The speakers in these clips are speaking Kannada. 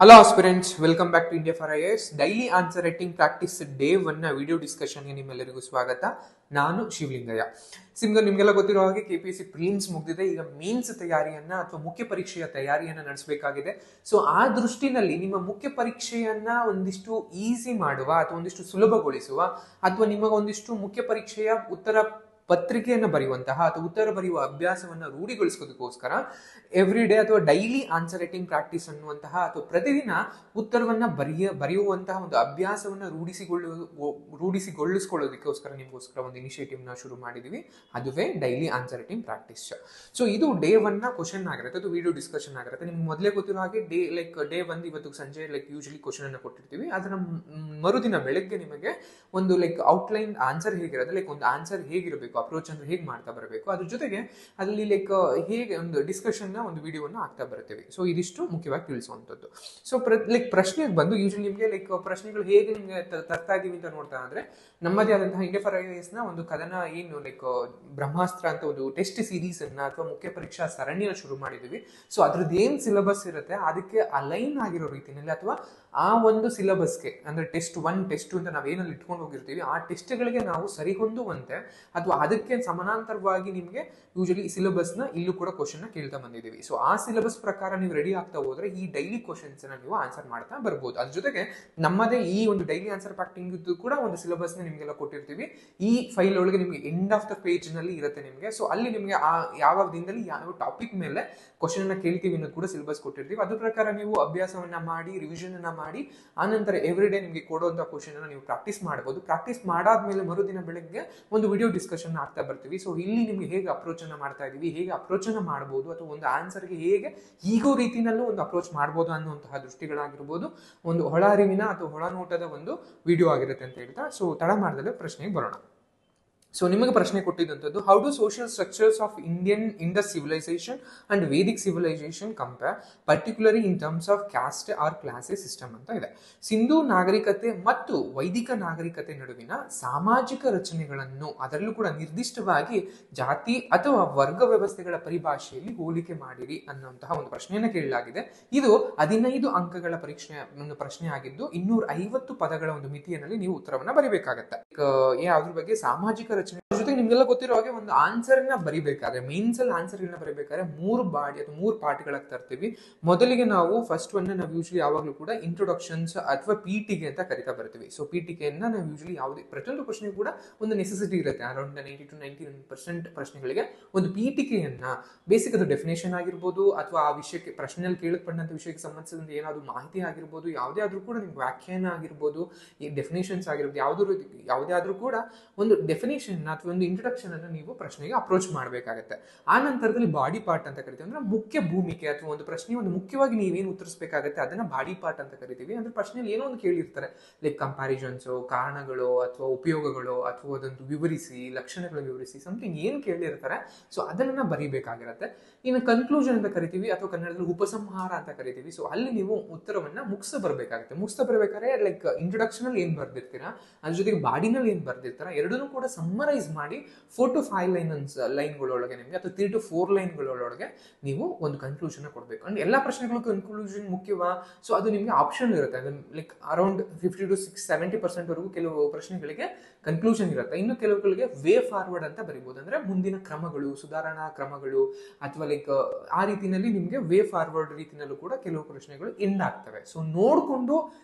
Hello aspirants, welcome back to India for IAS. Daily answer writing practice day 1 video ಡಿಸ್ಕಷನ್ಗೆ ನಿಮ್ಮೆಲ್ಲರಿಗೂ ಸ್ವಾಗತ. ನಾನು ಶಿವಲಿಂಗಯ್ಯ. ನಿಮಗೆಲ್ಲ ಗೊತ್ತಿರೋ ಹಾಗೆ KPSC ಪ್ರಿಲಿಮ್ಸ್ ಮುಗಿದಿದೆ. ಈಗ ಮೇನ್ಸ್ ತಯಾರಿಯನ್ನ ಅಥವಾ ಮುಖ್ಯ ಪರೀಕ್ಷೆಯ ತಯಾರಿಯನ್ನ ನಡೆಸಬೇಕಾಗಿದೆ. ಸೊ ಆ ದೃಷ್ಟಿನಲ್ಲಿ ನಿಮ್ಮ ಮುಖ್ಯ ಪರೀಕ್ಷೆಯನ್ನ ಒಂದಿಷ್ಟು ಈಸಿ ಮಾಡುವ ಅಥವಾ ಒಂದಿಷ್ಟು ಸುಲಭಗೊಳಿಸುವ ಅಥವಾ ನಿಮಗೆ ಒಂದಿಷ್ಟು ಮುಖ್ಯ ಪರೀಕ್ಷೆಯ ಉತ್ತರ ಪತ್ರಿಕೆಯನ್ನು ಬರೆಯುವಂತಹ ಅಥವಾ ಉತ್ತರ ಬರೆಯುವ ಅಭ್ಯಾಸವನ್ನು ರೂಢಿಗೊಳಿಸೋದಕ್ಕೋಸ್ಕರ ಎವ್ರಿ ಡೇ ಅಥವಾ ಡೈಲಿ ಆನ್ಸರ್ ರೈಟಿಂಗ್ ಪ್ರಾಕ್ಟೀಸ್ ಅನ್ನುವಂತಹ ಅಥವಾ ಪ್ರತಿದಿನ ಉತ್ತರವನ್ನ ಬರೆಯುವಂತಹ ಒಂದು ಅಭ್ಯಾಸವನ್ನ ರೂಢಿಸಿಗೊಳಿಸ್ಕೊಳ್ಳೋದಕ್ಕೋಸ್ಕರ ನಿಮಗೋಸ್ಕರ ಒಂದು ಇನಿಷಿಯೇಟಿವ್ ನ ಶುರು ಮಾಡಿದೀವಿ. ಅದುವೇ daily answer writing practice. So ಇದು ಡೇ 1 ಕ್ವಶನ್ ಆಗಿರುತ್ತೆ, ಅದು ವಿಡಿಯೋ ಡಿಸ್ಕಷನ್ ಆಗಿರುತ್ತೆ. ನಿಮ್ಗೆ ಮೊದಲೇ ಗೊತ್ತಿರೋ ಹಾಗೆ ಡೇ 1 ಇವತ್ತು ಸಂಜೆ ಯೂಶಲಿ ಕ್ವಶನ್ ಅನ್ನ ಕೊಟ್ಟಿರ್ತೀವಿ. ಅದರ ಮರುದಿನ ಬೆಳಗ್ಗೆ ನಿಮಗೆ ಒಂದು ಔಟ್ಲೈನ್ ಆನ್ಸರ್ ಹೇಗಿರುತ್ತೆ, ಒಂದು ಆನ್ಸರ್ ಹೇಗಿರಬೇಕು, ಅಪ್ರೋಚ್ ಅಂದ್ರೆ ಹೇಗೆ ಮಾಡ್ತಾ ಬರಬೇಕು, ಅದ್ರ ಜೊತೆಗೆ ಅಲ್ಲಿ ಹೇಗೆ ಒಂದು ಡಿಸ್ಕಷನ್ ನ ಒಂದು ವಿಡಿಯೋನ ಆಗ್ತಾ ಬರ್ತೀವಿ. ಸೊ ಇದಿಷ್ಟು ಮುಖ್ಯವಾಗಿ ತಿಳಿಸುವಂತದ್ದು. ಸೊ ಪ್ರಶ್ನೆಗೆ ಬಂದು ಯೂಶಲಿ ನಿಮ್ಗೆ ಪ್ರಶ್ನೆಗಳು ಹೇಗೆ ನಿಮ್ಗೆ ತರ್ತಾ ಇದೀವಿ ಅಂತ ನೋಡ್ತಾ ಅಂದ್ರೆ ನಮ್ಮದೇ ಆದಂತಹ ಇಂಡಿಯಾ ಫಾರ್ ಐಎಎಸ್ ನ ಒಂದು ಕದನ ಏನು ಬ್ರಹ್ಮಾಸ್ತ್ರ ಅಂತ ಒಂದು ಟೆಸ್ಟ್ ಸೀರೀಸ್ ಅನ್ನ ಅಥವಾ ಮುಖ್ಯ ಪರೀಕ್ಷಾ ಸರಣಿಯನ್ನು ಶುರು ಮಾಡಿದೀವಿ. ಸೊ ಅದ್ರದ್ದು ಏನ್ ಸಿಲೆಬಸ್ ಇರುತ್ತೆ ಅದಕ್ಕೆ ಅಲೈನ್ ಆಗಿರೋ ರೀತಿಯಲ್ಲಿ ಅಥವಾ ಆ ಒಂದು ಸಿಲೆಬಸ್ಗೆ ಅಂದ್ರೆ ಟೆಸ್ಟ್ 1 ಟೆಸ್ಟ್ 2 ಅಂತ ನಾವೇನಲ್ಲಿ ಇಟ್ಕೊಂಡು ಹೋಗಿರ್ತೀವಿ ಆ ಟೆಸ್ಟ್ಗಳಿಗೆ ನಾವು ಸರಿಹೊಂದುವಂತೆ ಅಥವಾ ಅದಕ್ಕೆ ಸಮಾನಾಂತರವಾಗಿ ನಿಮ್ಗೆ ಯೂಶಲಿ ಸಿಲೆಬಸ್ ನ ಇಲ್ಲೂ ಕೂಡ ಕ್ವಶನ್ ನ ಕೇಳ್ತಾ ಬಂದಿದ್ದೀವಿ. ಸೊ ಆ ಸಿಲೆಬಸ್ ಪ್ರಕಾರ ನೀವು ರೆಡಿ ಆಗ್ತಾ ಹೋದ್ರೆ ಈ ಡೈಲಿ ಕ್ವಶನ್ಸ್ ನ ನೀವು ಆನ್ಸರ್ ಮಾಡ್ತಾ ಬರ್ಬೋದು. ಅದ್ರ ಜೊತೆಗೆ ನಮ್ಮದೇ ಈ ಒಂದು ಡೈಲಿ ಆನ್ಸರ್ ಪ್ರಾಕ್ಟಿಂಗ್ ಇದ್ದು ಕೂಡ ಒಂದು ಸಿಲೆಬಸ್ ನ ನಿಮ್ಗೆಲ್ಲ ಕೊಟ್ಟಿರ್ತೀವಿ. ಈ ಫೈಲ್ ಒಳಗೆ ನಿಮ್ಗೆ ಎಂಡ್ ಆಫ್ ದ ಪೇಜ್ ನಲ್ಲಿ ಇರುತ್ತೆ ನಿಮ್ಗೆ. ಸೊ ಅಲ್ಲಿ ನಿಮ್ಗೆ ಆ ಯಾವ ದಿನದಲ್ಲಿ ಯಾವ ಟಾಪಿಕ್ ಮೇಲೆ ಕ್ವಶನ್ ನ ಕೇಳ್ತೀವಿ ಅನ್ನೋದು ಕೂಡ ಸಿಲೆಬಸ್ ಕೊಟ್ಟಿರ್ತೀವಿ. ಅದ್ರ ಪ್ರಕಾರ ನೀವು ಅಭ್ಯಾಸವನ್ನ ಮಾಡಿ ರಿವಿಷನ್ ಅನ್ನ ಮಾಡಿ ಆನಂತರ ಎವ್ರಿ ಡೇ ನಿಮ್ಗೆ ಕೊಡುವಂತ ಕ್ವಶನ್ ಅನ್ನ ನೀವು ಪ್ರಾಕ್ಟೀಸ್ ಮಾಡಬಹುದು. ಪ್ರಾಕ್ಟೀಸ್ ಮಾಡಾದ್ಮೇಲೆ ಮರುದಿನ ಬೆಳಗ್ಗೆ ಒಂದು ವಿಡಿಯೋ ಡಿಸ್ಕಷನ್ ಆಗ್ತಾ ಬರ್ತೀವಿ. ಸೊ ಇಲ್ಲಿ ನಿಮ್ಗೆ ಹೇಗೆ ಅಪ್ರೋಚ್ ಅನ್ನ ಮಾಡ್ತಾ ಇದೀವಿ, ಹೇಗೆ ಅಪ್ರೋಚ್ ಅನ್ನ ಮಾಡಬಹುದು ಅಥವಾ ಒಂದು ಆನ್ಸರ್ಗೆ ಹೇಗೆ ಈಗೋ ರೀತಿನಲ್ಲೂ ಒಂದು ಅಪ್ರೋಚ್ ಮಾಡಬಹುದು ಅನ್ನುವಂತಹ ದೃಷ್ಟಿಗಳಾಗಿರ್ಬೋದು, ಒಂದು ಒಳ ಅರಿವಿನ ಅಥವಾ ಒಳನೋಟದ ಒಂದು ವಿಡಿಯೋ ಆಗಿರುತ್ತೆ ಅಂತ ಹೇಳ್ತಾ ಸೊ ತಡ ಮಾಡದಲ್ಲೇ ಪ್ರಶ್ನೆಗೆ ಬರೋಣ. ಸೊ ನಿಮಗೆ ಪ್ರಶ್ನೆ ಕೊಟ್ಟಿದ್ದಂಥದ್ದು, how do social structures of Indus civilisation and Vedic civilisation compare particularly in terms of caste or class system ಅಂತ ಇದೆ. ಸಿಂಧೂ ನಾಗರಿಕತೆ ಮತ್ತು ವೈದಿಕ ನಾಗರಿಕತೆ ನಡುವಿನ ಸಾಮಾಜಿಕ ರಚನೆಗಳನ್ನು ಅದರಲ್ಲೂ ಕೂಡ ನಿರ್ದಿಷ್ಟವಾಗಿ ಜಾತಿ ಅಥವಾ ವರ್ಗ ವ್ಯವಸ್ಥೆಗಳ ಪರಿಭಾಷೆಯಲ್ಲಿ ಹೋಲಿಕೆ ಮಾಡಿರಿ ಅನ್ನುವಂತಹ ಒಂದು ಪ್ರಶ್ನೆಯನ್ನು ಕೇಳಲಾಗಿದೆ. ಇದು 15 ಅಂಕಗಳ ಒಂದು ಪ್ರಶ್ನೆ ಆಗಿದ್ದು 250 ಪದಗಳ ಒಂದು ಮಿತಿಯಲ್ಲಿ ನೀವು ಉತ್ತರವನ್ನ ಬರೀಬೇಕಾಗತ್ತೆ. ಅದ್ರ ಬಗ್ಗೆ ಸಾಮಾಜಿಕ ಜೊತೆಗೆ ನಿಮ್ಗೆಲ್ಲ ಗೊತ್ತಿರೋ ಹಾಗೆ ಒಂದು ಆನ್ಸರ್ ನ ಬರಿಬೇಕಾದ್ರೆ ಮೇನ್ಸ್ ಅಲ್ಲಿ ಆನ್ಸರ್ ಗಳನ್ನ ಬರಿಬೇಕಾದ್ರೆ 3 ಬಾಡಿ ಅಥವಾ 3 ಪಾರ್ಟ್ಗಳಾಗಿ ತರ್ತೀವಿ. ಮೊದಲಿಗೆ ನಾವು ಫಸ್ಟ್ ಒನ್ ನಾವು ಯೂಶಲಿ ಯಾವಾಗಲೂ ಕೂಡ ಇಂಟ್ರೊಡಕ್ಷನ್ಸ್ ಅಥವಾ ಪೀಠಿಕೆ ಅಂತ ಕರಿತಾ ಬರ್ತೀವಿ. ಸೊ ಪೀಠಿಕೆಯನ್ನ ನಾವು ಯೂಶಲಿ ಯಾವುದೇ ಪ್ರತಿಯೊಂದು ಪ್ರಶ್ನೆ ಕೂಡ ಒಂದು ನೆಸೆಸಿಟಿ ಇರುತ್ತೆ. ಅರೌಂಡ್ 90 to 99% ಪ್ರಶ್ನೆಗಳಿಗೆ ಒಂದು ಪೀಠಿಕೆಯನ್ನ ಬೇಸಿಕ್ ಅದು ಡೆಫಿನೇಷನ್ ಆಗಿರ್ಬೋದು ಅಥವಾ ಆ ವಿಷಯಕ್ಕೆ ಪ್ರಶ್ನೆಯಲ್ಲಿ ಕೇಳಲ್ಪಟ್ಟಂತ ವಿಷಯಕ್ಕೆ ಸಂಬಂಧಿಸಿದಂತೆ ಏನಾದ್ರು ಮಾಹಿತಿ ಆಗಿರ್ಬೋದು, ಯಾವುದೇ ಆದ್ರೂ ಕೂಡ ನಿಮ್ಗೆ ವ್ಯಾಖ್ಯಾನ ಆಗಿರ್ಬೋದು, ಈ ಡೆಫಿನೇಷನ್ಸ್ ಆಗಿರ್ಬೋದು, ಯಾವುದೇ ಆದ್ರೂ ಕೂಡ ಒಂದು ಡೆಫಿನೇಷನ್ ಅಥವಾ ಒಂದು ಇಂಟ್ರೊಡಕ್ಷನ್ ಅನ್ನು ನೀವು ಪ್ರಶ್ನೆಗೆ ಅಪ್ರೋಚ್ ಮಾಡಬೇಕಾಗುತ್ತೆ. ಆ ನಂತರದಲ್ಲಿ ಬಾಡಿ ಪಾರ್ಟ್ ಅಂತ ಕರಿತೀವಿ. ಅಂದ್ರೆ ಮುಖ್ಯ ಭೂಮಿಕೆ ಅಥವಾ ಒಂದು ಪ್ರಶ್ನೆ ಒಂದು ಮುಖ್ಯವಾಗಿ ನೀವೇನು ಉತ್ತರಿಸಬೇಕಾಗುತ್ತೆ ಅದನ್ನ ಬಾಡಿ ಪಾರ್ಟ್ ಅಂತ ಕರಿತೀವಿ. ಅಂದ್ರೆ ಪ್ರಶ್ನೆಯಲ್ಲಿ ಏನೋ ಒಂದು ಕೇಳಿರ್ತಾರೆ, ಕಂಪ್ಯಾರಿಸನ್ಸ್, ಕಾರಣಗಳು ಅಥವಾ ಉಪಯೋಗಗಳು ಅಥವಾ ಅದೊಂದು ವಿವರಿಸಿ, ಲಕ್ಷಣಗಳು ವಿವರಿಸಿ, ಸಮಥಿಂಗ್ ಏನ್ ಕೇಳಿರ್ತಾರೆ ಸೊ ಅದನ್ನ ಬರೀಬೇಕಾಗಿರುತ್ತೆ. ಇನ್ನು ಕನ್ಕ್ಲೂಷನ್ ಅಂತ ಕರಿತೀವಿ ಅಥವಾ ಕನ್ನಡದಲ್ಲಿ ಉಪಸಂಹಾರ ಅಂತ ಕರಿತೀವಿ. ಸೊ ಅಲ್ಲಿ ನೀವು ಉತ್ತರವನ್ನ ಮುಗಿಸ ಬರಬೇಕಾಗುತ್ತೆ. ಮುಗಿಸ್ತಾ ಬರ್ಬೇಕಾದ್ರೆ ಇಂಟ್ರೊಡಕ್ಷನ್ ಅಲ್ಲಿ ಏನ್ ಬರ್ದಿರ್ತೀರಾ ಅದ್ರ ಜೊತೆಗೆ ಬಾಡಿನಲ್ಲಿ ಏನ್ ಬರ್ದಿರ್ತಾರ ಎರಡನ್ನೂ ಕೂಡ ಸಮ್ಮರೈಸ್ ಮಾಡಿ 4 to 5 ಲೈನ್ಗಳೊಳಗೆ ನಿಮಗೆ ಅಥವಾ 3 to 4 ಲೈನ್ಗಳೊಳಗೆ ನೀವು ಒಂದು ಕನ್ಕ್ಲೂಷನ್ ಕೊಡಬೇಕು. ಅಂಡ್ ಎಲ್ಲಾ ಪ್ರಶ್ನೆಗಳು ಕನ್ಕ್ಲೂಷನ್ ಮುಖ್ಯವಾ? ಸೊ ಅದು ನಿಮ್ಗೆ ಆಪ್ಷನ್ ಇರುತ್ತೆ. ಅರೌಂಡ್ 50 to 70% ವರೆಗೂ ಕೆಲವು ಪ್ರಶ್ನೆಗಳಿಗೆ ಕನ್ಕ್ಲೂಷನ್ ಇರುತ್ತೆ. ಇನ್ನು ಕೆಲವುಗಳಿಗೆ ವೇ ಫಾರ್ವರ್ಡ್ ಅಂತ ಬರೀಬಹುದು. ಅಂದ್ರೆ ಮುಂದಿನ ಕ್ರಮಗಳು, ಸುಧಾರಣಾ ಕ್ರಮಗಳು ಅಥವಾ ಆ ರೀತಿಯಲ್ಲಿ ನಿಮ್ಗೆ ವೇ ಫಾರ್ವರ್ಡ್ ರೀತಿನಲ್ಲೂ ಕೂಡ ಕೆಲವು ಪ್ರಶ್ನೆಗಳು ಎಂಡ್ ಆಗ್ತವೆ. ಸೊ ನೋಡ್ಕೊಂಡು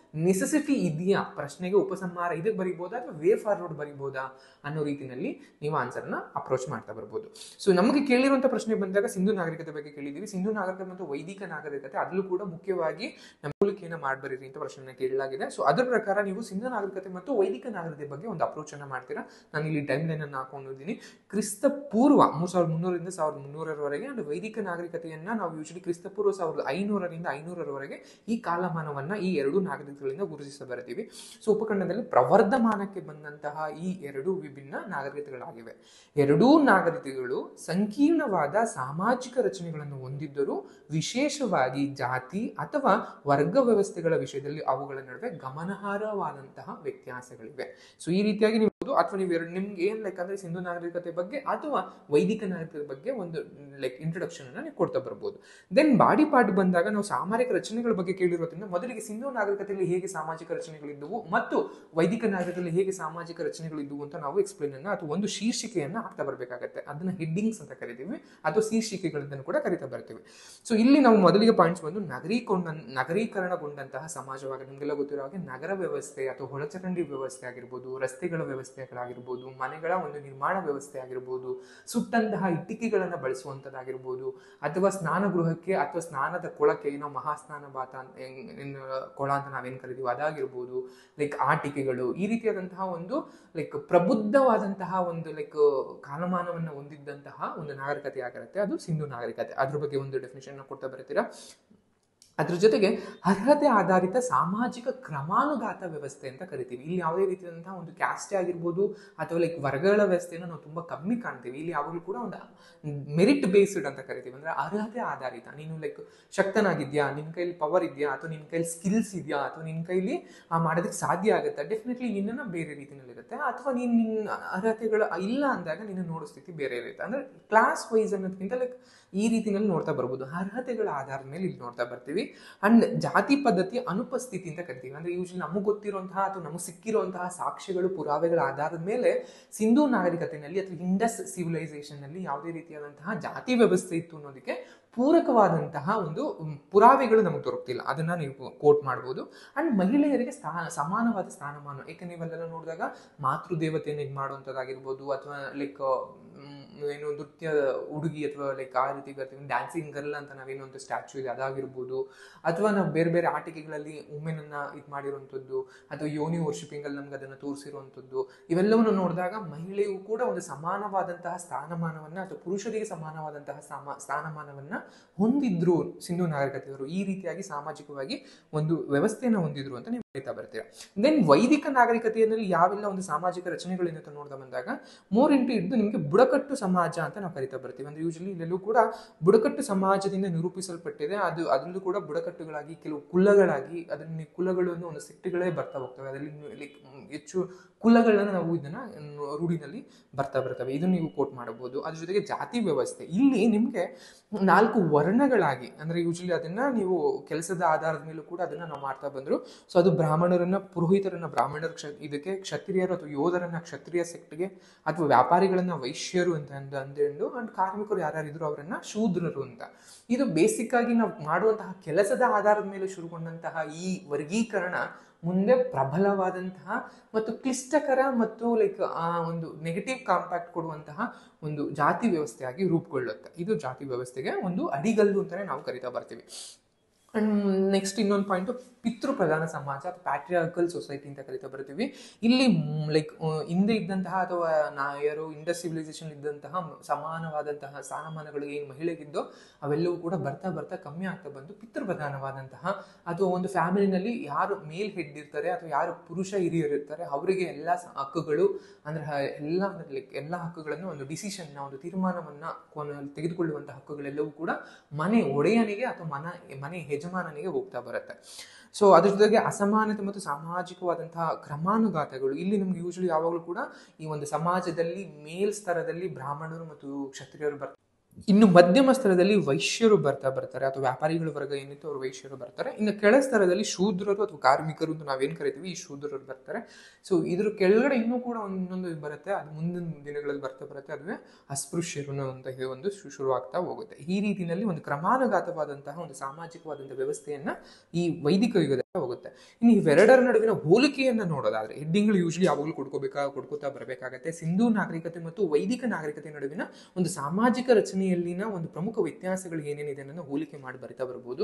ನೆಸೆಸಿಟಿ ಇದೆಯಾ ಪ್ರಶ್ನೆಗೆ ಉಪಸಂಹಾರ ಇದಕ್ಕೆ ಬರೀಬಹುದಾ ಅಥವಾ ವೇ ಫಾರ್ವರ್ಡ್ ಬರೀಬಹುದಾ ಅನ್ನೋ ರೀತಿಯಲ್ಲಿ ನೀವು ಆನ್ಸರ್ ನ ಅಪ್ರೋಚ್ ಮಾಡ್ತಾ ಬರ್ಬೋದು. ಸೊ ನಮಗೆ ಕೇಳಿರುವಂತ ಪ್ರಶ್ನೆ ಬಂದಾಗ ಸಿಂಧು ನಾಗರಿಕತೆ ಬಗ್ಗೆ ಕೇಳಿದೀವಿ. ಸಿಂಧು ನಾಗರಿಕತೆ ಮತ್ತು ವೈದಿಕ ನಾಗರಿಕತೆ ಅದರಲ್ಲೂ ಕೂಡ ಮುಖ್ಯವಾಗಿ ನಮ್ಮ ಮೂಲಕೇನ ಮಾಡಬರೀರಿ ಅಂತ ಪ್ರಶ್ನೆ ಕೇಳಲಾಗಿದೆ. ಸೊ ಅದರ ಪ್ರಕಾರ ನೀವು ಸಿಂಧು ನಾಗರಿಕತೆ ಮತ್ತು ವೈದಿಕ ನಾಗರಿಕತೆ ಬಗ್ಗೆ ಒಂದು ಅಪ್ರೋಚ್ ಅನ್ನ ಮಾಡ್ತೀರಾ. ನಾನು ಇಲ್ಲಿ ಟೈಮ್ ಲೈನ್ ಅನ್ನು ಹಾಕೊಂಡಿದ್ದೀನಿ. ಕ್ರಿಸ್ತ ಪೂರ್ವ 3300 1300ರವರೆಗೆ ಅಂಡ್ ವೈದಿಕ ನಾಗರಿಕತೆಯನ್ನ ನಾವು ಯೂಶಲಿ ಕ್ರಿಸ್ತ ಪೂರ್ವ 1500 500ರವರೆಗೆ ಈ ಕಾಲಮಾನವನ್ನ ಈ ಎರಡು ನಾಗರಿಕತೆಗಳಿಂದ ಗುರುತಿಸ ಬರ್ತೀವಿ. ಸೊ ಉಪಖಂಡದಲ್ಲಿ ಪ್ರವರ್ಧಮಾನಕ್ಕೆ ಬಂದಂತಹ ಈ ಎರಡು ವಿಭಿನ್ನ ನಾಗರಿಕತೆಗಳಾಗಿವೆ. ಎರಡೂ ನಾಗರಿಕತೆಗಳು ಸಂಕೀರ್ಣವಾದ ಸಾಮಾಜಿಕ ರಚನೆಗಳನ್ನು ಹೊಂದಿದ್ದರೂ ವಿಶೇಷವಾಗಿ ಜಾತಿ ಅಥವಾ ವರ್ಗ ವ್ಯವಸ್ಥೆಗಳ ವಿಷಯದಲ್ಲಿ ಅವುಗಳ ನಡುವೆ ಗಮನಾರ್ಹವಾದಂತಹ ವ್ಯತ್ಯಾಸಗಳಿವೆ. ಸೊ ಈ ರೀತಿಯಾಗಿ ನೀವು ಬರ್ಬೋದು, ಅಥವಾ ನೀವು ನಿಮ್ಗೆ ಏನ್ ಲೈಕ್ ಅಂದ್ರೆ ಸಿಂಧು ನಾಗರಿಕತೆ ಬಗ್ಗೆ ಅಥವಾ ವೈದಿಕ ನಾಗರಿಕತೆ ಬಗ್ಗೆ ಒಂದು ಲೈಕ್ ಇಂಟ್ರೊಡಕ್ಷನ್ ಅನ್ನ ನೀವು ಕೊಡ್ತಾ ಬರ್ಬೋದು. ದೆನ್ ಬಾಡಿ ಪಾರ್ಟ್ ಬಂದಾಗ ನಾವು ಸಾಮಾಜಿಕ ರಚನೆಗಳ ಬಗ್ಗೆ ಕೇಳಿರೋದ್ರಿಂದ ಮೊದಲಿಗೆ ಸಿಂಧು ನಾಗರಿಕತೆಯಲ್ಲಿ ಹೇಗೆ ಸಾಮಾಜಿಕ ರಚನೆಗಳಿದ್ದವು ಮತ್ತು ವೈದಿಕ ನಾಗರಿಕತೆಯಲ್ಲಿ ಹೇಗೆ ಸಾಮಾಜಿಕ ರಚನೆಗಳಿದ್ದವು ಅಂತ ನಾವು ಎಕ್ಸ್ಪ್ಲೇನ್ ಅನ್ನ ಅಥವಾ ಒಂದು ಶೀರ್ಷಿಕೆಯನ್ನ ಹಾಕ್ತಾ ಬರ್ಬೇಕಾಗತ್ತೆ. ಅದನ್ನ ಹೆಡ್ಡಿಂಗ್ಸ್ ಅಂತ ಕರಿತೀವಿ ಅಥವಾ ಶೀರ್ಷಿಕೆಗಳನ್ನು ಕೂಡ ಕರಿತಾ ಬರ್ತೀವಿ. ಸೊ ಇಲ್ಲಿ ನಾವು ಮೊದಲಿಗೆ ಪಾಯಿಂಟ್ಸ್ ಬಂದು ನಗರೀಕರಣಗೊಂಡಂತಹ ಸಮಾಜವಾಗಿ ನಿಮಗೆಲ್ಲ ಗೊತ್ತಿರೋ ಹಾಗೆ ನಗರ ವ್ಯವಸ್ಥೆ ಅಥವಾ ಒಳಚರಂಡಿ ವ್ಯವಸ್ಥೆ ಆಗಿರ್ಬೋದು, ರಸ್ತೆಗಳ ವ್ಯವಸ್ಥೆಗಳಾಗಿರ್ಬೋದು, ಮನೆಗಳ ಒಂದು ನಿರ್ಮಾಣ ವ್ಯವಸ್ಥೆ ಆಗಿರ್ಬೋದು, ಸುಟ್ಟಂತಹ ಇಟ್ಟಿಗೆಗಳನ್ನ ಬಳಸುವಂತದ್ದಾಗಿರ್ಬೋದು, ಅಥವಾ ಸ್ನಾನ ಗೃಹಕ್ಕೆ ಅಥವಾ ಸ್ನಾನದ ಕೊಳಕ್ಕೆ ನಾವು ಮಹಾಸ್ನಾನ ಬಾತ ಕೊಳ ಅಂತ ನಾವೇನ್ ಕರಿತೀವಿ ಅದಾಗಿರ್ಬೋದು, ಲೈಕ್ ಆಟಿಕೆಗಳು, ಈ ರೀತಿಯಾದಂತಹ ಒಂದು ಲೈಕ್ ಪ್ರಬುದ್ಧವಾದಂತಹ ಒಂದು ಲೈಕ್ ಕಾಲಮಾನವನ್ನು ಹೊಂದಿದ್ದಂತಹ ಒಂದು ನಾಗರಿಕತೆ ಆಗಿರುತ್ತೆ, ಅದು ಸಿಂಧು ನಾಗರಿಕತೆ. ಅದ್ರ ಬಗ್ಗೆ ಒಂದು ಡೆಫಿನೇಷನ್ ಕೊಡ್ತಾ ಬರ್ತೀರಾ. ಅದ್ರ ಜೊತೆಗೆ ಅರ್ಹತೆ ಆಧಾರಿತ ಸಾಮಾಜಿಕ ಕ್ರಮಾನುಘಾತ ವ್ಯವಸ್ಥೆ ಅಂತ ಕರಿತೀವಿ. ಇಲ್ಲಿ ಯಾವುದೇ ರೀತಿಯಾದಂತಹ ಒಂದು ಕ್ಯಾಸ್ಟ್ ಆಗಿರ್ಬೋದು ಅಥವಾ ಲೈಕ್ ವರ್ಗಗಳ ವ್ಯವಸ್ಥೆಯನ್ನು ನಾವು ತುಂಬಾ ಕಮ್ಮಿ ಕಾಣ್ತೀವಿ. ಇಲ್ಲಿ ಯಾವಾಗಲೂ ಕೂಡ ಒಂದು ಮೆರಿಟ್ ಬೇಸ್ಡ್ ಅಂತ ಕರಿತೀವಿ, ಅಂದ್ರೆ ಅರ್ಹತೆ ಆಧಾರಿತ. ನೀನು ಲೈಕ್ ಶಕ್ತನಾಗಿದ್ಯಾ, ನಿನ್ ಕೈಲಿ ಪವರ್ ಇದೆಯಾ, ಅಥವಾ ನಿನ್ ಕೈಲಿ ಸ್ಕಿಲ್ಸ್ ಇದೆಯಾ, ಅಥವಾ ನಿನ್ ಕೈಲಿ ಮಾಡೋದಕ್ಕೆ ಸಾಧ್ಯ ಆಗುತ್ತೆ, ಡೆಫಿನೆಟ್ಲಿ ನಿನ್ನನ್ನು ಬೇರೆ ರೀತಿಯಲ್ಲಿ ಇರುತ್ತೆ. ಅಥವಾ ನಿನ್ನ ಅರ್ಹತೆಗಳು ಇಲ್ಲ ಅಂದಾಗ ನಿನ್ನ ನೋಡೋ ಸ್ಥಿತಿ ಬೇರೆ ಇರುತ್ತೆ. ಅಂದ್ರೆ ಕ್ಲಾಸ್ ವೈಸ್ ಅನ್ನೋದಕ್ಕಿಂತ ಲೈಕ್ ಈ ರೀತಿಯಲ್ಲಿ ನೋಡ್ತಾ ಬರ್ಬೋದು. ಅರ್ಹತೆಗಳ ಆಧಾರದ ಮೇಲೆ ಇಲ್ಲಿ ನೋಡ್ತಾ ಬರ್ತೀವಿ. ಅಂಡ್ ಜಾತಿ ಪದ್ಧತಿಯ ಅನುಪಸ್ಥಿತಿ ಅಂತ ಕರಿತೀವಿ. ಅಂದ್ರೆ ಯೂಶಲಿ ನಮಗೆ ಗೊತ್ತಿರುವಂತಹ ಅಥವಾ ನಮಗೆ ಸಿಕ್ಕಿರುವಂತಹ ಸಾಕ್ಷ್ಯಗಳು, ಪುರಾವೆಗಳ ಆಧಾರದ ಮೇಲೆ ಸಿಂಧು ನಾಗರಿಕತೆಯಲ್ಲಿ ಅಥವಾ ಇಂಡಸ್ ಸಿವಿಲೈಸೇಷನ್ ನಲ್ಲಿ ಯಾವುದೇ ರೀತಿಯಾದಂತಹ ಜಾತಿ ವ್ಯವಸ್ಥೆ ಇತ್ತು ಅನ್ನೋದಕ್ಕೆ ಪೂರಕವಾದಂತಹ ಒಂದು ಪುರಾವೆಗಳು ನಮಗೆ ದೊರಕ್ತಿಲ್ಲ. ಅದನ್ನ ನೀವು ಕೋಟ್ ಮಾಡ್ಬೋದು. ಅಂಡ್ ಮಹಿಳೆಯರಿಗೆ ಸಮಾನವಾದ ಸ್ಥಾನಮಾನ, ಯಾಕಂದ್ರೆ ನೀವೆಲ್ಲ ನೋಡಿದಾಗ ಮಾತೃದೇವತೆಯನ್ನು ಇದು ಮಾಡುವಂಥದ್ದಾಗಿರ್ಬೋದು, ಅಥವಾ ಲೈಕ್ ಏನು ನೃತ್ಯ ಹುಡುಗಿ ಅಥವಾ ಲೈಕ್ ಆ ರೀತಿ ಬರ್ತೀವಿ, ಡ್ಯಾನ್ಸಿಂಗ್ ಗರ್ಲ್ ಅಂತ ನಾವೇನೋ ಒಂದು ಸ್ಟ್ಯಾಚ್ಯೂ ಇದೆ ಅದಾಗಿರ್ಬೋದು, ಅಥವಾ ನಾವು ಬೇರೆ ಬೇರೆ ಆಟಿಕೆಗಳಲ್ಲಿ ವುಮೆನ್ ಅನ್ನ ಇದು ಮಾಡಿರುವಂಥದ್ದು, ಅಥವಾ ಯೋನಿ ವರ್ಷಿಪಿಂಗ್ ಅಲ್ಲಿ ನಮ್ಗೆ ಅದನ್ನ ತೋರಿಸಿರುವಂಥದ್ದು, ಇವೆಲ್ಲವನ್ನು ನೋಡಿದಾಗ ಮಹಿಳೆಯು ಕೂಡ ಒಂದು ಸಮಾನವಾದಂತಹ ಸ್ಥಾನಮಾನವನ್ನ ಅಥವಾ ಪುರುಷರಿಗೆ ಸಮಾನವಾದಂತಹ ಸ್ಥಾನಮಾನವನ್ನ ಹೊಂದಿದ್ರು ಸಿಂಧು ನಾಗರಿಕತೆಯವರು. ಈ ರೀತಿಯಾಗಿ ಸಾಮಾಜಿಕವಾಗಿ ಒಂದು ವ್ಯವಸ್ಥೆಯನ್ನು ಹೊಂದಿದ್ರು ಅಂತ ನೀವು ಹೇಳ್ತಾ ಬರ್ತೀರಾ. ದೆನ್ ವೈದಿಕ ನಾಗರಿಕತೆಯಲ್ಲಿ ಯಾವೆಲ್ಲ ಒಂದು ಸಾಮಾಜಿಕ ರಚನೆಗಳೇನು ಅಂತ ನೋಡ್ತಾ ಬಂದಾಗ ಮೋರ್ ಇಂಟು ಇದ್ದು ನಿಮಗೆ ಬುಡಕಟ್ಟು ಸಮಾಜ ಅಂತ ನಾವು ಕರಿತಾ ಬರ್ತೀವಿ. ಅಂದ್ರೆ ಯೂಶಲಿ ಇಲ್ಲೆಲ್ಲೂ ಕೂಡ ಬುಡಕಟ್ಟು ಸಮಾಜದಿಂದ ನಿರೂಪಿಸಲ್ಪಟ್ಟಿದೆ. ಅದರಲ್ಲೂ ಕೂಡ ಬುಡಕಟ್ಟುಗಳಾಗಿ ಕೆಲವು ಕುಲಗಳಾಗಿ ಅದನ್ನ ಕುಲಗಳನ್ನು ಒಂದು ಸೆಕ್ಟ್ಗಳೇ ಬರ್ತಾ ಹೋಗ್ತವೆ. ಅದರಲ್ಲಿ ಹೆಚ್ಚು ಕುಲಗಳನ್ನ ನಾವು ಇದನ್ನ ರೂಢಿನಲ್ಲಿ ಬರ್ತಾ ಬರ್ತವೆ. ಇದನ್ನು ನೀವು ಕೋಟ್ ಮಾಡಬಹುದು. ಅದ್ರ ಜೊತೆಗೆ ಜಾತಿ ವ್ಯವಸ್ಥೆ, ಇಲ್ಲಿ ನಿಮ್ಗೆ 4 ವರ್ಣಗಳಾಗಿ, ಅಂದ್ರೆ ಯೂಶಲಿ ಅದನ್ನ ನೀವು ಕೆಲಸದ ಆಧಾರದ ಮೇಲೂ ಕೂಡ ಅದನ್ನ ನಾವು ಮಾಡ್ತಾ ಬಂದ್ರು. ಸೊ ಅದು ಬ್ರಾಹ್ಮಣರನ್ನ, ಪುರೋಹಿತರನ್ನ ಬ್ರಾಹ್ಮಣರ ಇದಕ್ಕೆ, ಕ್ಷತ್ರಿಯರು ಅಥವಾ ಯೋಧರನ್ನ ಕ್ಷತ್ರಿಯ ಸೆಕ್ಟ್ಗೆ, ಅಥವಾ ವ್ಯಾಪಾರಿಗಳನ್ನ ವೈಶ್ಯರು ಅಂತ ಅಂದೇಳು, ಅಂಡ್ ಕಾರ್ಮಿಕರು ಯಾರ್ಯಾರಿದ್ರು ಅವರನ್ನ ಶೂದ್ರರು ಅಂತ. ಇದು ಬೇಸಿಕ್ ಆಗಿ ನಾವು ಮಾಡುವಂತಹ ಕೆಲಸದ ಆಧಾರದ ಮೇಲೆ ಶುರುಗೊಂಡಂತಹ ಈ ವರ್ಗೀಕರಣ ಮುಂದೆ ಪ್ರಬಲವಾದಂತಹ ಮತ್ತು ಕ್ಲಿಷ್ಟಕರ ಮತ್ತು ಲೈಕ್ ಆ ಒಂದು ನೆಗೆಟಿವ್ ಕಾಂಪ್ಯಾಕ್ಟ್ ಕೊಡುವಂತಹ ಒಂದು ಜಾತಿ ವ್ಯವಸ್ಥೆಯಾಗಿ ರೂಪುಗೊಳ್ಳುತ್ತೆ. ಇದು ಜಾತಿ ವ್ಯವಸ್ಥೆಗೆ ಒಂದು ಅಡಿಗಲ್ಲು ಅಂತಾನೆ ನಾವು ಕರಿತಾ ಬರ್ತೀವಿ. ಅಂಡ್ ನೆಕ್ಸ್ಟ್ ಇನ್ನೊಂದು ಪಾಯಿಂಟ್, ಪಿತೃ ಪ್ರಧಾನ ಸಮಾಜ ಅಥವಾ ಪ್ಯಾಟ್ರಿಯಾರ್ಕಲ್ ಸೊಸೈಟಿ ಅಂತ ಕರಿತಾ ಬರ್ತೀವಿ. ಇಲ್ಲಿ ಲೈಕ್ ಹಿಂದೆ ಇದ್ದಂತಹ ಅಥವಾ ಯಾರು ಇಂಡಸ್ ಸಿವಿಲೈಸೇಷನ್ ಇದ್ದಂತಹ ಸಮಾನವಾದಂತಹ ಸ್ಥಾನಮಾನಗಳು ಏನು ಮಹಿಳೆಗಿದ್ದೋ ಅವೆಲ್ಲವೂ ಕೂಡ ಬರ್ತಾ ಬರ್ತಾ ಕಮ್ಮಿ ಆಗ್ತಾ ಬಂದು ಪಿತೃ ಪ್ರಧಾನವಾದಂತಹ ಅಥವಾ ಒಂದು ಫ್ಯಾಮಿಲಿನಲ್ಲಿ ಯಾರು ಮೇಲ್ ಹೆಡ್ ಇರ್ತಾರೆ ಅಥವಾ ಯಾರು ಪುರುಷ ಹಿರಿಯರು ಇರ್ತಾರೆ ಅವರಿಗೆ ಎಲ್ಲ ಹಕ್ಕುಗಳು, ಅಂದ್ರೆ ಎಲ್ಲ ಹಕ್ಕುಗಳನ್ನು ಒಂದು ಡಿಸಿಷನ್, ಒಂದು ತೀರ್ಮಾನವನ್ನ ತೆಗೆದುಕೊಳ್ಳುವಂತಹ ಹಕ್ಕುಗಳೆಲ್ಲವೂ ಕೂಡ ಮನೆ ಒಡೆಯನಿಗೆ ಅಥವಾ ಮನೆ ಯಜಮಾನನಿಗೆ ಹೋಗ್ತಾ ಬರುತ್ತೆ. ಸೊ ಅದ್ರ ಜೊತೆಗೆ ಅಸಮಾನತೆ ಮತ್ತು ಸಾಮಾಜಿಕವಾದಂತಹ ಕ್ರಮಾನುಘಾತಗಳು, ಇಲ್ಲಿ ನಮ್ಗೆ ಯೂಶಲಿ ಯಾವಾಗಲೂ ಕೂಡ ಈ ಒಂದು ಸಮಾಜದಲ್ಲಿ ಮೇಲ್ ಸ್ತರದಲ್ಲಿ ಬ್ರಾಹ್ಮಣರು ಮತ್ತು ಕ್ಷತ್ರಿಯರು ಬರ್ತಾರೆ, ಇನ್ನು ಮಧ್ಯಮ ಸ್ತರದಲ್ಲಿ ವೈಶ್ಯರು ಬರ್ತಾರೆ ಅಥವಾ ವ್ಯಾಪಾರಿಗಳ ವರ್ಗ ಏನಿತ್ತು ಅವರು ವೈಶ್ಯರು ಬರ್ತಾರೆ. ಇನ್ನು ಕೆಳ ಸ್ತರದಲ್ಲಿ ಶೂದ್ರರು ಅಥವಾ ಕಾರ್ಮಿಕರು ಅಂತ ನಾವೇನ್ ಕರಿತೀವಿ ಈ ಶೂದ್ರರು ಬರ್ತಾರೆ. ಸೊ ಇದ್ರ ಕೆಳಗಡೆ ಇನ್ನೂ ಕೂಡ ಒಂದೊಂದು ಬರುತ್ತೆ, ಅದು ಮುಂದಿನ ದಿನಗಳಲ್ಲಿ ಬರುತ್ತೆ, ಅದುವೇ ಅಸ್ಪೃಶ್ಯರು ಅಂತ ಒಂದು ಶುರುವಾಗ್ತಾ ಹೋಗುತ್ತೆ. ಈ ರೀತಿಯಲ್ಲಿ ಒಂದು ಕ್ರಮಾನುಘಾತವಾದಂತಹ ಒಂದು ಸಾಮಾಜಿಕವಾದಂತಹ ವ್ಯವಸ್ಥೆಯನ್ನ ಈ ವೈದಿಕ ಯುಗದಲ್ಲಿ ಹೋಗುತ್ತೆ. ಇನ್ನು ಇವೆರಡರ ನಡುವಿನ ಹೋಲಿಕೆಯನ್ನ ನೋಡೋದಾದ್ರೆ ಹೆಡ್ಡಿಂಗ್ಗಳು ಯೂಶಲಿ ಯಾವಾಗಲೂ ಕೊಡ್ಕೋತಾ ಬರಬೇಕಾಗತ್ತೆ. ಸಿಂಧೂ ನಾಗರಿಕತೆ ಮತ್ತು ವೈದಿಕ ನಾಗರಿಕತೆ ನಡುವಿನ ಒಂದು ಸಾಮಾಜಿಕ ರಚನೆಯಲ್ಲಿನ ಒಂದು ಪ್ರಮುಖ ವ್ಯತ್ಯಾಸಗಳು ಏನೇನಿದೆ ಅನ್ನೋದನ್ನ ಹೋಲಿಕೆ ಮಾಡಿ ಬರಿತಾ ಬರ್ಬೋದು.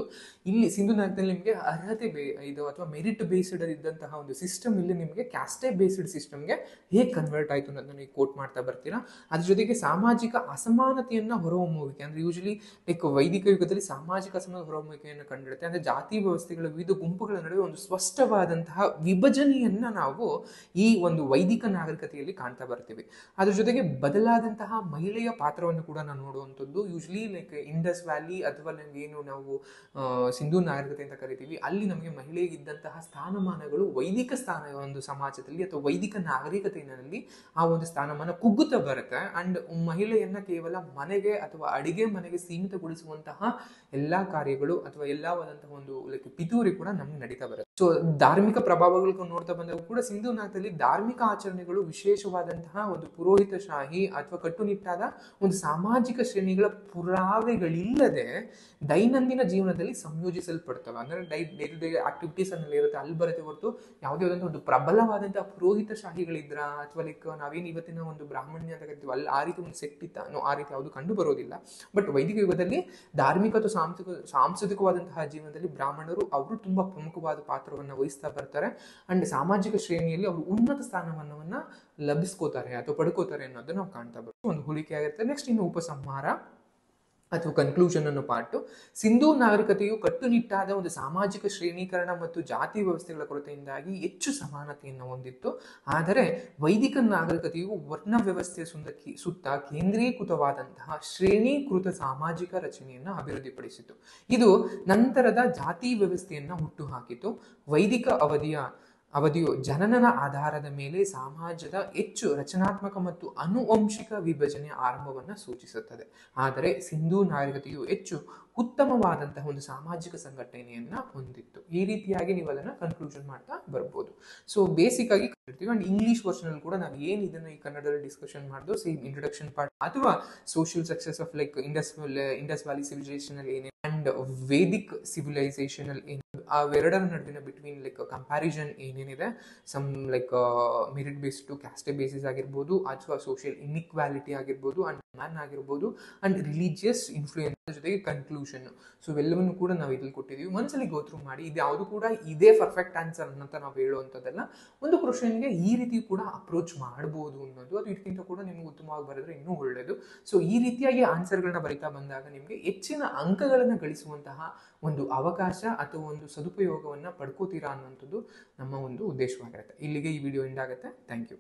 ಇಲ್ಲಿ ಸಿಂಧೂ ನಾಗರಿಕತೆಯಲ್ಲಿ ನಿಮಗೆ ಅರ್ಹತೆ ಇದು ಅಥವಾ ಮೆರಿಟ್ ಬೇಸ್ಡ್ ಇದ್ದಂತಹ ಒಂದು ಸಿಸ್ಟಮ್ ಇಲ್ಲಿ ನಿಮಗೆ ಕ್ಯಾಸ್ಟೇ ಬೇಸ್ಡ್ ಸಿಸ್ಟಮ್ಗೆ ಹೇಗೆ ಕನ್ವರ್ಟ್ ಆಯ್ತು ಅನ್ನೋದನ್ನ ನೀವು ಕೋಟ್ ಮಾಡ್ತಾ ಬರ್ತೀರಾ. ಅದ್ರ ಜೊತೆಗೆ ಸಾಮಾಜಿಕ ಅಸಮಾನತೆಯನ್ನ ಹೊರಹೊಮ್ಮುವಿಕೆ, ಅಂದ್ರೆ ಯೂಶಲಿ ಲೈಕ್ ವೈದಿಕ ಯುಗದಲ್ಲಿ ಸಾಮಾಜಿಕ ಅಸಮಾನತೆ ಹೊರಹೊಮ್ಮುವಿಕೆಯನ್ನು ಕಂಡಿಡುತ್ತೆ. ಅಂದ್ರೆ ಜಾತಿ ವ್ಯವಸ್ಥೆಗಳ ವಿವಿಧ ಗುಂಪುಗಳ ನಡುವೆ ಒಂದು ಸ್ಪಷ್ಟವಾದಂತಹ ವಿಭಜನೆಯನ್ನ ನಾವು ಈ ಒಂದು ವೈದಿಕ ನಾಗರಿಕತೆಯಲ್ಲಿ ಕಾಣ್ತಾ ಬರ್ತೀವಿ. ಅದ್ರ ಜೊತೆಗೆ ಬದಲಾದಂತಹ ಮಹಿಳೆಯ ಪಾತ್ರವನ್ನು ಕೂಡ ನಾವು ಹೇಳುವಂಥದ್ದು ಯೂಶ್ವಲಿ ಲೈಕ್ ಇಂಡಸ್ ವ್ಯಾಲಿ ಅಥವಾ ಏನು ನಾವು ಸಿಂಧೂ ನಾಗರಿಕತೆ ಅಂತ ಕರಿತೀವಿ, ಅಲ್ಲಿ ನಮಗೆ ಮಹಿಳೆಗೆ ಇದ್ದಂತಹ ಸ್ಥಾನಮಾನಗಳು ವೈದಿಕ ಸ್ಥಾನ ಒಂದು ಸಮಾಜದಲ್ಲಿ ಅಥವಾ ವೈದಿಕ ನಾಗರಿಕತೆಯಲ್ಲಿ ಆ ಒಂದು ಸ್ಥಾನಮಾನ ಕುಗ್ಗುತ್ತಾ ಬರುತ್ತೆ. ಅಂಡ್ ಮಹಿಳೆಯನ್ನ ಕೇವಲ ಮನೆಗೆ ಅಥವಾ ಅಡಿಗೆ ಮನೆಗೆ ಸೀಮಿತಗೊಳಿಸುವಂತಹ ಎಲ್ಲಾ ಕಾರ್ಯಗಳು ಅಥವಾ ಎಲ್ಲವಾದಂತಹ ಒಂದು ಲೈಕ್ ಪಿತೂರಿ ಕೂಡ ನಮ್ಗೆ ನಡೀತಾ ಬರುತ್ತೆ. ಸೊ ಧಾರ್ಮಿಕ ಪ್ರಭಾವಗಳು ನೋಡ್ತಾ ಬಂದಾಗ ಕೂಡ ಸಿಂಧೂ ನಾಗರಿಕತೆಯಲ್ಲಿ ಧಾರ್ಮಿಕ ಆಚರಣೆಗಳು ವಿಶೇಷವಾದಂತಹ ಒಂದು ಪುರೋಹಿತಶಾಹಿ ಅಥವಾ ಕಟ್ಟುನಿಟ್ಟಾದ ಒಂದು ಸಾಮಾಜಿಕ ಶ್ರೇಣಿಗಳ ಪುರಾವೆಗಳಿಲ್ಲದೆ ದೈನಂದಿನ ಜೀವನದಲ್ಲಿ ಸಂಯೋಜಿಸಲ್ಪಡ್ತವೆ. ಅಂದ್ರೆ ಡೇ ಟು ಡೇ ಆಕ್ಟಿವಿಟೀಸ್ ಅನ್ನಲ್ಲಿ ಇರುತ್ತೆ, ಅಲ್ಲಿ ಬರುತ್ತೆ ಹೊರತು ಯಾವುದೇ ಒಂದು ಪ್ರಬಲವಾದಂತಹ ಪುರೋಹಿತಶಾಹಿಗಳಿದ್ರ ಅಥವಾ ಲೈಕ್ ನಾವೇನು ಇವತ್ತಿನ ಒಂದು ಬ್ರಾಹ್ಮಣ್ಯ ಅಂತ ಕರಿತೀವಿ ಅಲ್ಲಿ ಆ ರೀತಿ ಒಂದು ಸೆಕ್ಟ್ ಇತ್ತ ಆ ರೀತಿ ಯಾವುದು ಕಂಡು ಬರೋದಿಲ್ಲ. ಬಟ್ ವೈದಿಕ ಯುಗದಲ್ಲಿ ಧಾರ್ಮಿಕ ಅಥವಾ ಸಾಂಸ್ಕೃತಿಕವಾದಂತಹ ಜೀವನದಲ್ಲಿ ಬ್ರಾಹ್ಮಣರು ಅವರು ತುಂಬಾ ಪ್ರಮುಖವಾದ ಪಾತ್ರವನ್ನು ವಹಿಸ್ತಾ ಬರ್ತಾರೆ. ಅಂಡ್ ಸಾಮಾಜಿಕ ಶ್ರೇಣಿಯಲ್ಲಿ ಅವರು ಉನ್ನತ ಸ್ಥಾನಮಾನವನ್ನ ಲಭಿಸ್ಕೋತಾರೆ ಅಥವಾ ಪಡ್ಕೋತಾರೆ ಅನ್ನೋದನ್ನ ನಾವು ಕಾಣ್ತಾ ಬರ್ತೀವಿ. ಒಂದು ಹೋಲಿಕೆ ಆಗಿರುತ್ತೆ. ನೆಕ್ಸ್ಟ್ ಇನ್ನು ಉಪಸಂಹಾರ ಅಥವಾ ಕನ್ಕ್ಲೂಷನ್ ಅನ್ನೋ ಪಾರ್ಟು. ಸಿಂಧೂ ನಾಗರಿಕತೆಯು ಕಟ್ಟುನಿಟ್ಟಾದ ಒಂದು ಸಾಮಾಜಿಕ ಶ್ರೇಣೀಕರಣ ಮತ್ತು ಜಾತಿ ವ್ಯವಸ್ಥೆಗಳ ಕೊರತೆಯಿಂದಾಗಿ ಹೆಚ್ಚು ಸಮಾನತೆಯನ್ನು ಹೊಂದಿತ್ತು. ಆದರೆ ವೈದಿಕ ನಾಗರಿಕತೆಯು ವರ್ಣ ವ್ಯವಸ್ಥೆಯ ಸುತ್ತ ಕೇಂದ್ರೀಕೃತವಾದಂತಹ ಶ್ರೇಣೀಕೃತ ಸಾಮಾಜಿಕ ರಚನೆಯನ್ನು ಅಭಿವೃದ್ಧಿಪಡಿಸಿತು. ಇದು ನಂತರದ ಜಾತಿ ವ್ಯವಸ್ಥೆಯನ್ನು ಹುಟ್ಟುಹಾಕಿತು. ವೈದಿಕ ಅವಧಿಯು ಜನನದ ಆಧಾರದ ಮೇಲೆ ಸಮಾಜದ ಹೆಚ್ಚು ರಚನಾತ್ಮಕ ಮತ್ತು ಆನುವಂಶಿಕ ವಿಭಜನೆಯ ಆರಂಭವನ್ನು ಸೂಚಿಸುತ್ತದೆ. ಆದರೆ ಸಿಂಧೂ ನಾಗರಿಕತೆಯು ಹೆಚ್ಚು ಉತ್ತಮವಾದಂತಹ ಒಂದು ಸಾಮಾಜಿಕ ಸಂಘಟನೆಯನ್ನ ಹೊಂದಿತ್ತು. ಈ ರೀತಿಯಾಗಿ ನೀವು ಅದನ್ನ ಕನ್ಕ್ಲೂಷನ್ ಮಾಡ್ತಾ ಬರ್ಬೋದು. ಸೊ ಬೇಸಿಕ್ ಆಗಿ ಕಲಿತೀವಿ. ಅಂಡ್ ಇಂಗ್ಲಿಷ್ ವರ್ಷನ್ ಅಲ್ಲಿ ಕೂಡ ನಾವು ಏನ್ ಇದನ್ನ ಈ ಕನ್ನಡದಲ್ಲಿ ಡಿಸ್ಕಷನ್ ಮಾಡಿದ್ವು, ಸೇಮ್ ಇಂಟ್ರೊಡಕ್ಷನ್ ಪಾರ್ಟ್ ಅಥವಾ social success of like Indus valley civilization ಅಲ್ಲಿ ಏನೇ ಅಂಡ್ ವೇದಿಕ್ ಸಿವಿಲೈಸೇಷನ್ ಅಲ್ಲಿ ಏನು ಅವೆರಡರ ನಡುವಿನ ಬಿಟ್ವೀನ್ ಲೈಕ್ ಕಂಪ್ಯಾರಿಸನ್ ಏನೇನಿದೆ, some like merit based to caste basis ಆಗಿರ್ಬೋದು ಅಥವಾ ಸೋಷಿಯಲ್ ಇನ್ಇಕ್ವಾಲಿಟಿ ಆಗಿರ್ಬೋದು ಅಂಡ್ ಮ್ಯಾನ್ ಆಗಿರ್ಬೋದು ಅಂಡ್ ರಿಲಿಜಿಯಸ್ ಇನ್ಫ್ಲೂಯೆನ್ಸ್ ಜೊತೆಗೆ ಕನ್ಕ್ಲೂಷನ್. ಸೊ ಇವೆಲ್ಲವನ್ನು ಕೂಡ ನಾವು ಇದ್ರಲ್ಲಿ ಕೊಟ್ಟಿದ್ದೀವಿ. ಒಂದ್ಸಲಿ ಗೋ ಥ್ರೂ ಮಾಡಿ. ಇದು ಯಾವುದು ಕೂಡ ಇದೇ ಪರ್ಫೆಕ್ಟ್ ಆನ್ಸರ್ ಅಂತ ನಾವು ಹೇಳುವಂಥದ್ದೆಲ್ಲ. ಒಂದು ಕ್ವಶನ್ಗೆ ಈ ರೀತಿ ಕೂಡ ಅಪ್ರೋಚ್ ಮಾಡ್ಬೋದು ಅನ್ನೋದು, ಅದು ಇದಕ್ಕಿಂತ ಕೂಡ ನಿಮ್ಗೆ ಉತ್ತಮವಾಗಿ ಬರೆದ್ರೆ ಇನ್ನೂ ಒಳ್ಳೆಯದು. ಸೊ ಈ ರೀತಿಯಾಗಿ ಆನ್ಸರ್ಗಳನ್ನ ಬರಿತಾ ಬಂದಾಗ ನಿಮಗೆ ಹೆಚ್ಚಿನ ಅಂಕಗಳನ್ನು ಗಳಿಸುವಂತಹ ಒಂದು ಅವಕಾಶ ಅಥವಾ ಒಂದು ಸದುಪಯೋಗವನ್ನು ಪಡ್ಕೋತೀರಾ ಅನ್ನುವಂಥದ್ದು ನಮ್ಮ ಒಂದು ಉದ್ದೇಶವಾಗಿರುತ್ತೆ. ಇಲ್ಲಿಗೆ ಈ ವಿಡಿಯೋ ಎಂಡ್ ಆಗುತ್ತೆ. Thank you.